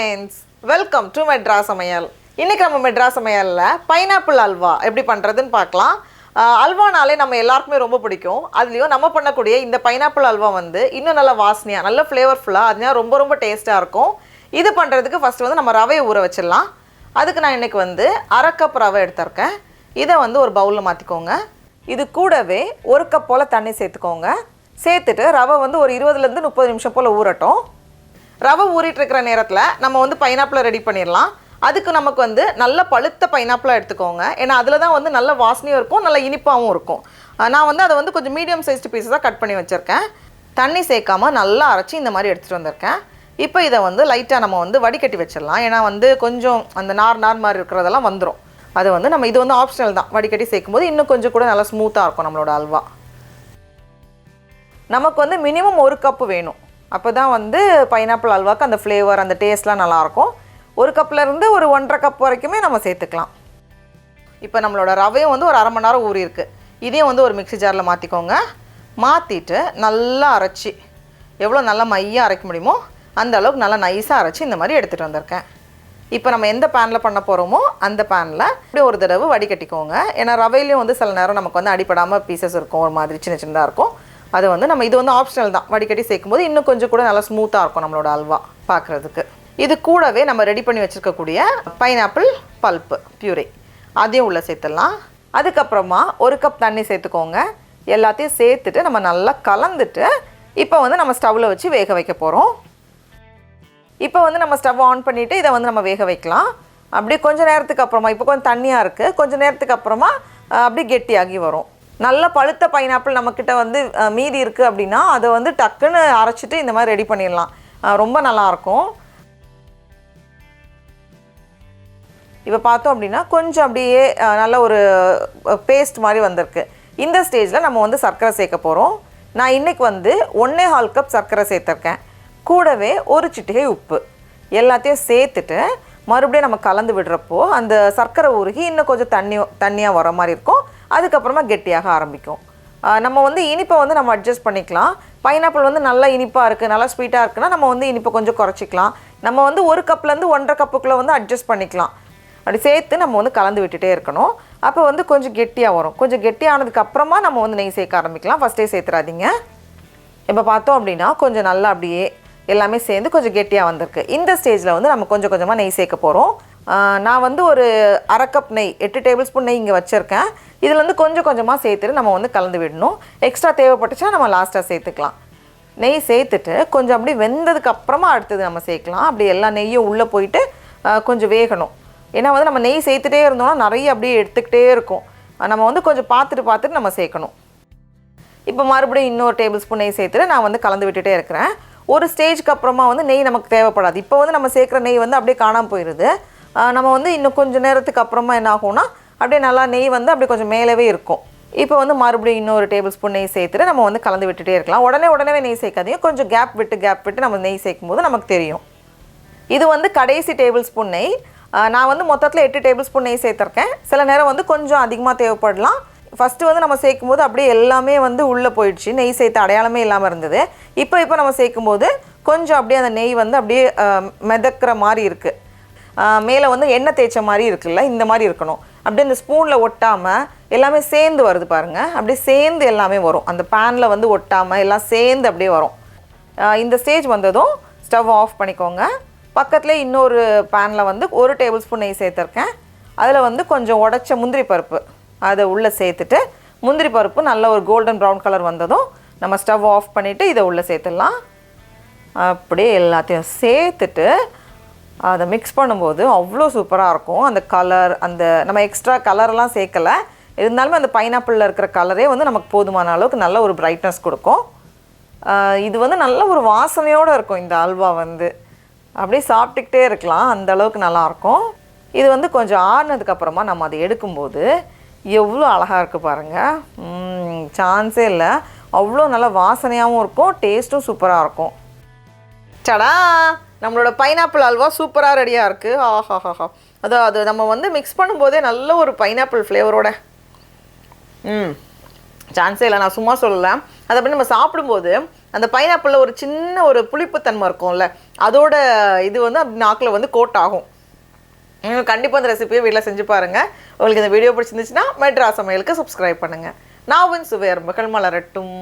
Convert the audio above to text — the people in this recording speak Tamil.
friends, welcome to Madras Samayal. இன்னைக்கு நம்ம Madras Samayalல pineapple halwa எப்படி பண்றதுன்னு பார்க்கலாம். அல்வானாலே நம்ம எல்லாருக்குமே ரொம்ப பிடிக்கும். அதுலயும் நம்ம பண்ணக்கூடிய இந்த pineapple halwa வந்து இன்னும் நல்ல வாசனையா, நல்ல ஃப்ளேவர்ஃபுல்லா, அதனால ரொம்ப டேஸ்டா இருக்கும். இது பண்றதுக்கு ஃபர்ஸ்ட் வந்து நம்ம ரவையை ஊற வச்சிடலாம். அதுக்கு நான் இன்னைக்கு வந்து 1/2 கப் ரவை எடுத்துர்க்கேன். இதை வந்து ஒரு பவுல்ல மாத்திக்கோங்க. இது கூடவே 1 கப் போல தண்ணி சேர்த்துக்கோங்க. சேர்த்துட்டு ரவை வந்து ஒரு 20 ல இருந்து 30 நிமிஷம் போல ஊறட்டும். ரவை ஊறிட்டு இருக்கிற நேரத்துல நம்ம வந்து பைனாப்பிள் ரெடி பண்ணிரலாம். அதுக்கு நமக்கு வந்து நல்ல பழுத்த பைனாப்பிளா எடுத்துக்கோங்க. ஏன்னா அதுல தான் வந்து நல்ல வாசனையும் இருக்கும், நல்ல இனிப்பாவும் இருக்கும். நான் வந்து அதை வந்து கொஞ்சம் மீடியம் சைஸ்ட் பீஸஸா கட் பண்ணி வச்சிருக்கேன். தண்ணி சேர்க்காம நல்லா அரைச்சி இந்த மாதிரி எடுத்துட்டு வந்திருக்கேன். இப்போ இதை வந்து லைட்டா நம்ம வந்து வடிகட்டி வச்சிடலாம். ஏன்னா வந்து கொஞ்சம் அந்த நார் மாதிரி இருக்கிறதெல்லாம் வந்துடும். அது வந்து நம்ம இது வந்து ஆப்ஷனல் தான். வடிகட்டி சேர்க்கும்போது இன்னும் கொஞ்சம் கூட நல்லா ஸ்மூத்தா இருக்கும் நம்மளோட அல்வா. நமக்கு வந்து மினிமம் 1 கப் வேணும். அப்பதான் வந்து பைனாப்பிள் அல்வாக்கு அந்த ஃப்ளேவர் அந்த டேஸ்ட்லாம் நல்லா இருக்கும். 1 கப்ல இருந்து ஒரு 1.5 கப் வரைக்குமே நம்ம சேர்த்துக்கலாம். இப்போ நம்மளோட ரவையும் வந்து ஒரு 1/2 மணி நேரம் ஊறி இருக்கு. இதையும் வந்து ஒரு மிக்ஸி ஜார்ல மாத்திக்கோங்க. மாத்திட்டு நல்லா அரைச்சி எவ்வளவு நல்லா மையா அரைக்க முடியுமோ அந்த அளவுக்கு நல்லா நைஸா அரைச்சி இந்த மாதிரி எடுத்துட்டு வந்திருக்கேன். இப்போ நம்ம எந்த பேன்ல பண்ண போறோமோ அந்த பேன்ல இப்படி ஒரு தடவை வடிகட்டிக்கோங்க. ஏன்னா ரவையிலயும் வந்து சில நேரம் நமக்கு வந்து அடிபடாம பீசஸ் இருக்கும், ஒரு மாதிரி சின்னதா இருக்கும். அது வந்து நம்ம இது வந்து ஆப்ஷனல் தான். வடிகட்டி சேர்க்கும்போது இன்னும் கொஞ்சம் கூட நல்லா ஸ்மூத்தா இருக்கும் நம்மளோட அல்வா பார்க்கிறதுக்கு. இது கூடவே நம்ம ரெடி பண்ணி வச்சிருக்கக்கூடிய பைனாப்பிள் பல்ப் பியூரி அதையும் உள்ள சேர்த்துடலாம். அதுக்கப்புறமா 1 கப் தண்ணி சேர்த்துக்கோங்க. எல்லாத்தையும் சேர்த்துட்டு நம்ம நல்லா கலந்துட்டு இப்போ வந்து நம்ம ஸ்டவ்ல வச்சு வேக வைக்க போறோம். இப்போ வந்து நம்ம ஸ்டவ் ஆன் பண்ணிட்டு இதை வந்து நம்ம வேக வைக்கலாம். அப்படியே கொஞ்ச நேரத்துக்கு அப்புறமா இப்போ கொஞ்சம் தண்ணியா இருக்கு, கொஞ்ச நேரத்துக்கு அப்புறமா அப்படியே கெட்டியாகி வரும். நல்ல பழுத்த பைனாப்பிள் நம்மக்கிட்ட வந்து மீதி இருக்குது அப்படின்னா அதை வந்து டக்குன்னு அரைச்சிட்டு இந்த மாதிரி ரெடி பண்ணிடலாம். ரொம்ப நல்லாயிருக்கும். இப்போ பார்த்தோம் அப்படின்னா கொஞ்சம் அப்படியே நல்ல ஒரு பேஸ்ட் மாதிரி வந்திருக்கு. இந்த ஸ்டேஜில் நம்ம வந்து சர்க்கரை சேர்க்க போகிறோம். நான் இன்றைக்கி வந்து 1.25 கப் சர்க்கரை சேர்த்துருக்கேன். கூடவே ஒரு சிட்டிகை உப்பு எல்லாத்தையும் சேர்த்துட்டு மறுபடியும் நம்ம கலந்து விடுறப்போ அந்த சர்க்கரை உருகி இன்னும் கொஞ்சம் தண்ணியாக வர மாதிரி இருக்கும். அதுக்கப்புறமா கெட்டியாக ஆரம்பிக்கும். நம்ம வந்து இனிப்பை வந்து நம்ம அட்ஜஸ்ட் பண்ணிக்கலாம். பைனாப்பிள் வந்து நல்லா இனிப்பாக இருக்குது, நல்லா ஸ்வீட்டாக இருக்குன்னா நம்ம வந்து இனிப்பை கொஞ்சம் குறைச்சிக்கலாம். நம்ம வந்து 1 கப்லேருந்து 1.5 கப்புக்குள்ளே வந்து அட்ஜஸ்ட் பண்ணிக்கலாம். அப்படி சேர்த்து நம்ம வந்து கலந்து விட்டுட்டே இருக்கணும். அப்போ வந்து கொஞ்சம் கெட்டியாக வரும். கொஞ்சம் கெட்டியானதுக்கு அப்புறமா நம்ம வந்து நெய் சேர்க்க ஆரம்பிக்கலாம். ஃபஸ்ட்டே சேர்த்துறாதீங்க. இப்போ பார்த்தோம் அப்படின்னா கொஞ்சம் நல்லா அப்படியே எல்லாமே சேர்ந்து கொஞ்சம் கெட்டியாக வந்திருக்கு. இந்த ஸ்டேஜில் வந்து நம்ம கொஞ்சம் கொஞ்சமாக நெய் சேர்க்க போகிறோம். நான் வந்து ஒரு 1/2 கப் நெய் 8 டேபிள் ஸ்பூன் நெய் இங்கே வச்சுருக்கேன். இதில் வந்து கொஞ்சம் கொஞ்சமாக சேர்த்துட்டு நம்ம வந்து கலந்து விடணும். எக்ஸ்ட்ரா தேவைப்பட்டுச்சுன்னா நம்ம லாஸ்ட்டாக சேர்த்துக்கலாம். நெய் சேர்த்துட்டு கொஞ்சம் அப்படி வெந்ததுக்கு அப்புறமா அடுத்தது நம்ம சேர்க்கலாம். அப்படி எல்லா நெய்யும் உள்ளே போயிட்டு கொஞ்சம் வேகணும். ஏன்னா வந்து நம்ம நெய் சேர்த்துட்டே இருந்தோம்னா நிறைய அப்படியே எடுத்துக்கிட்டே இருக்கும். நம்ம வந்து கொஞ்சம் பார்த்துட்டு நம்ம சேர்க்கணும். இப்போ மறுபடியும் இன்னொரு டேபிள் ஸ்பூன் நெய் சேர்த்துட்டு நான் வந்து கலந்து விட்டுட்டே இருக்கிறேன். ஒரு ஸ்டேஜ்க்கு அப்புறமா வந்து நெய் நமக்கு தேவைப்படாது. இப்போ வந்து நம்ம சேர்க்குற நெய் வந்து அப்படியே காணாமல் போயிடுது. நம்ம வந்து இன்னும் கொஞ்சம் நேரத்துக்கு அப்புறமா என்ன ஆகும்னா அப்படியே நல்லா நெய் வந்து அப்படியே கொஞ்சம் மேலவே இருக்கும். இப்போ வந்து மறுபடியும் இன்னொரு டேபிள் ஸ்பூன் நெய் சேர்த்துட்டு நம்ம வந்து கலந்து விட்டுட்டே இருக்கலாம். உடனே நெய் சேர்க்காதீங்க. கொஞ்சம் கேப் விட்டு நம்ம நெய் சேர்க்கும் போது நமக்கு தெரியும். இது வந்து கடைசி டேபிள் ஸ்பூன் நெய். நான் வந்து மொத்தத்தில் 8 டேபிள் ஸ்பூன் நெய் சேர்த்துருக்கேன். சில நேரம் வந்து கொஞ்சம் அதிகமாக தேவைப்படலாம். ஃபஸ்ட்டு வந்து நம்ம சேர்க்கும்போது அப்படியே எல்லாமே வந்து உள்ளே போயிடுச்சு. நெய் சேர்த்து அடையாளமே இல்லாமல் இருந்தது. இப்போ நம்ம சேர்க்கும்போது கொஞ்சம் அப்படியே அந்த நெய் வந்து அப்படியே மிதக்கிற மாதிரி இருக்குது. மேலே வந்து எண்ணெய் தேய்ச்ச மாதிரி இருக்குல்ல, இந்த மாதிரி இருக்கணும். அப்படியே இந்த ஸ்பூனில் ஒட்டாமல் எல்லாமே சேர்ந்து வருது பாருங்கள். அப்படியே சேர்ந்து எல்லாமே வரும். அந்த பேனில் வந்து ஒட்டாமல் எல்லாம் சேர்ந்து அப்படியே வரும். இந்த ஸ்டேஜ் வந்ததும் ஸ்டவ் ஆஃப் பண்ணிக்கோங்க. பக்கத்துலேயே இன்னொரு பேனில் வந்து 1 டேபிள் ஸ்பூன் நெய் சேர்த்துருக்கேன். அதில் வந்து கொஞ்சம் உடைச்ச முந்திரி பருப்பு அதை உள்ளே சேர்த்துட்டு முந்திரி பருப்பு நல்ல ஒரு கோல்டன் ப்ரௌன் கலர் வந்ததும் நம்ம ஸ்டவ் ஆஃப் பண்ணிவிட்டு இதை உள்ளே சேர்த்துடலாம். அப்படியே எல்லாத்தையும் சேர்த்துட்டு அதை மிக்ஸ் பண்ணும்போது அவ்வளோ சூப்பராக இருக்கும். அந்த கலர் அந்த நம்ம எக்ஸ்ட்ரா கலர்லாம் சேர்க்கலை, இருந்தாலுமே அந்த பைனாப்பிளில் இருக்கிற கலரே வந்து நமக்கு போதுமான அளவுக்கு நல்ல ஒரு பிரைட்னஸ் கொடுக்கும். இது வந்து நல்ல ஒரு வாசனையோடு இருக்கும். இந்த அல்வா வந்து அப்படியே சாப்பிட்டுக்கிட்டே இருக்கலாம், அந்த அளவுக்கு நல்லாயிருக்கும். இது வந்து கொஞ்சம் ஆறுனதுக்கப்புறமா நம்ம அதை எடுக்கும்போது எவ்வளோ அழகாக இருக்குது பாருங்கள். சான்ஸே இல்லை. அவ்வளோ நல்ல வாசனையாகவும் இருக்கும், டேஸ்ட்டும் சூப்பராக இருக்கும். சடா, நம்மளோட பைனாப்பிள் அல்வா சூப்பராக ரெடியாக இருக்குது. ஆஹாஹாஹா, அது நம்ம வந்து மிக்ஸ் பண்ணும்போதே நல்ல ஒரு பைனாப்பிள் ஃப்ளேவரோட சான்ஸே இல்லை, நான் சும்மா சொல்லலை. அதை அப்படி நம்ம சாப்பிடும்போது அந்த பைனாப்பிளில் ஒரு சின்ன ஒரு புளிப்புத்தன்மை இருக்கும்ல, அதோட இது வந்து நாக்கில் வந்து கோட் ஆகும். கண்டிப்பாக இந்த ரெசிபியை வீட்டில் செஞ்சு பாருங்கள். உங்களுக்கு இந்த வீடியோ பிடிச்சிருந்துச்சுன்னா மெட்ராஸ் சமையலுக்கு சப்ஸ்கிரைப் பண்ணுங்கள். நாவின் சுவை அரும்புகள் மலரட்டும்.